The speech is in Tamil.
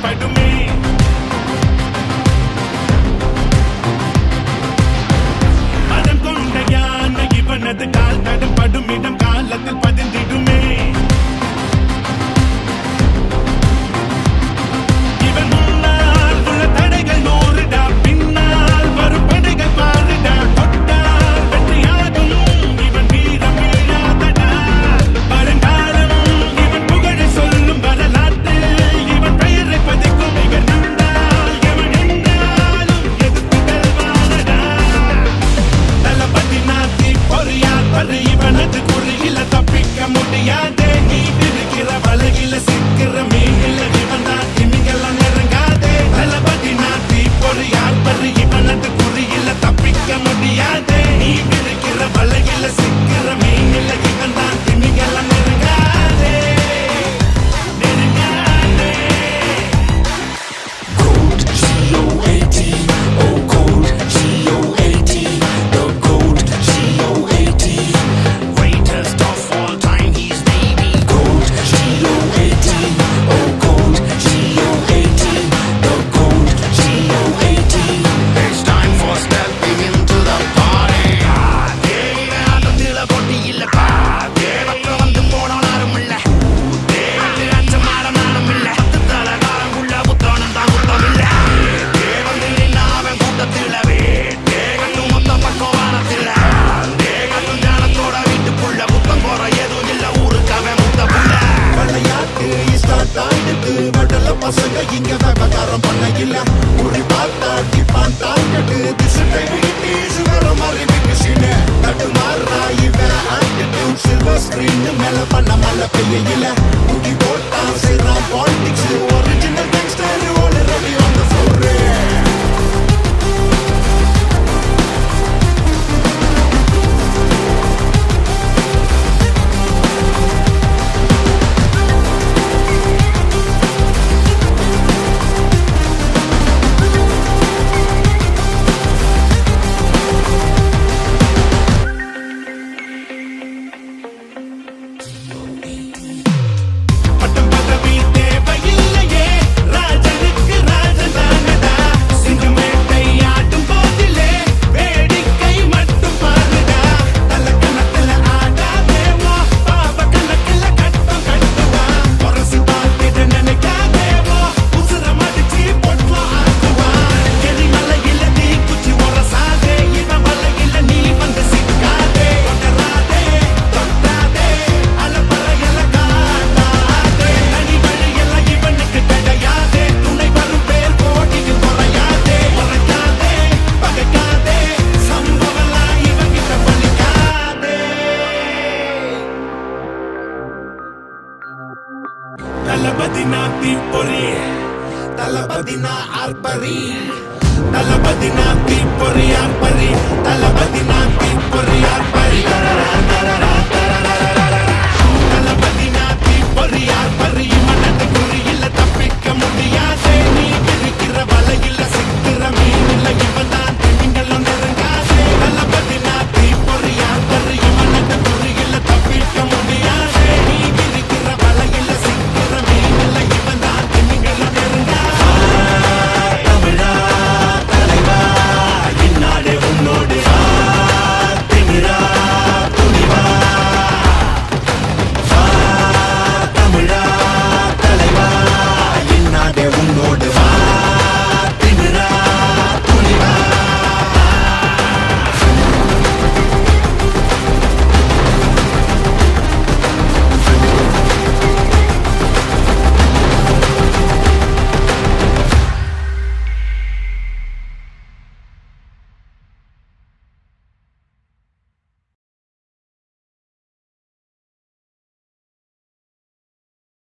படுமே மதம் கொண்ட யானை இவனது கால் தடம் படும் இடம் காலத்தில் பதிந்திடுமே இவன் முன்னால் உள்ள தடைகள் நூறுடா பின்னால் வரும் படைகள் பாருடா தொட்டால் வெற்றியாகும் இவன் வீரம் வீழாதடா வருங்காலம் இவன் புகழை சொல்லும் வரலாற்றில் இவன் பெயரை பதிக்கும் இவன் நின்றால் எவன் என்றாலும் எதிர்ப்புகள் வாழடா தளபதி நாத்தி பொறியார் பரு இவனது குறியில தப்பிக்க முடியாதே நீ இருக்கிற வலையில சிக்கிற மீனில இவன் தான் திமிங்கெல்லாம் நெருங்காதே தளபதி நாத்தி பொறியார் பரு இவனது குறியில தப்பிக்க முடியாதே நீ இருக்கிற வலையில சிக்கிற மீனில இவன் தான் திமிங்கெல்லாம் நெருங்காதே நெருங்காதே Gold, G-O-A-T, oh gold, G-O-A-T, the gold, G-O-A-T. greatest of all time he's baby Gold, G-O-A-T, oh gold, G-O-A-T, the gold, G-O-A-T. It's time for stepping into the party. ஆட்டத்தில போட்டி இல்ல பக்கம் வந்து போனாலும் இல்ல அச்சமாட நானும் இல்ல தலகாலம் உள்ள புத்தனம் தான் புத்தம் இல்ல வந்து அவன் கூட்டத்தில் கட்டும் மொத்த பக்கம் வானத்தில் கட்டும் ஜானத்தோட வீட்டுக்குள்ள புத்தம் போற எதுவும் இல்ல ஊருக்கு அவன் முத்த புள்ள விளையாட்டு ஸ்டார்ட் ஆயிடுது வடல பசங்க இங்க விவகாரம் பண்ண இல்ல ஒரு பார்த்தா டிப்பான் டார்கெட்டு திசுட்டை வீட்டி சுகரம் அறிவிக்கு சீனு தட்டு மாறா இவன் ஆட்டிடியூட் சில்வர் ஸ்கிரீன் மேல பண்ண மழை பெய்யல முடி போட்டா செய்றான் politics original gangster already on the floor பட்டம் பதவி தேவையில்லையே ராஜனுக்கு ராஜதானடா சிங்கமேட்டை ஆட்டும் போதிலே வேடிக்கை மட்டும் பாருடா தலக்கணத்துல ஆடாதேவோ பாப கணக்குல கட்டம் கட்டுவா பொரசு பார்த்திட நினைக்காதேவோ உசுர மடிச்சு பொட்லம் ஆக்குவான் எரிமலையில நீ குச்சி உரசாதே இவன் வலையில நீ வந்து சிக்காதே தொடராதே தொட்டாதே அலப்பறையில காட்டாதே தனி வழியெல்லாம் இவனுக்கு கிடையாதே துணை வரும் பேர் போட்டியில் குறையாதே உரைக்காதே பகைக்காதே சம்பவம்லாம் இவங்கிட்ட பலிக்காதே தளபதி நாத்தி பொறி தளபதி நா ஆர்ப்பரி தளபதி நாத்தி பொறி ஆர்ப்பரி தளபதி நாத்தி பொறி ஆர்ப்பரி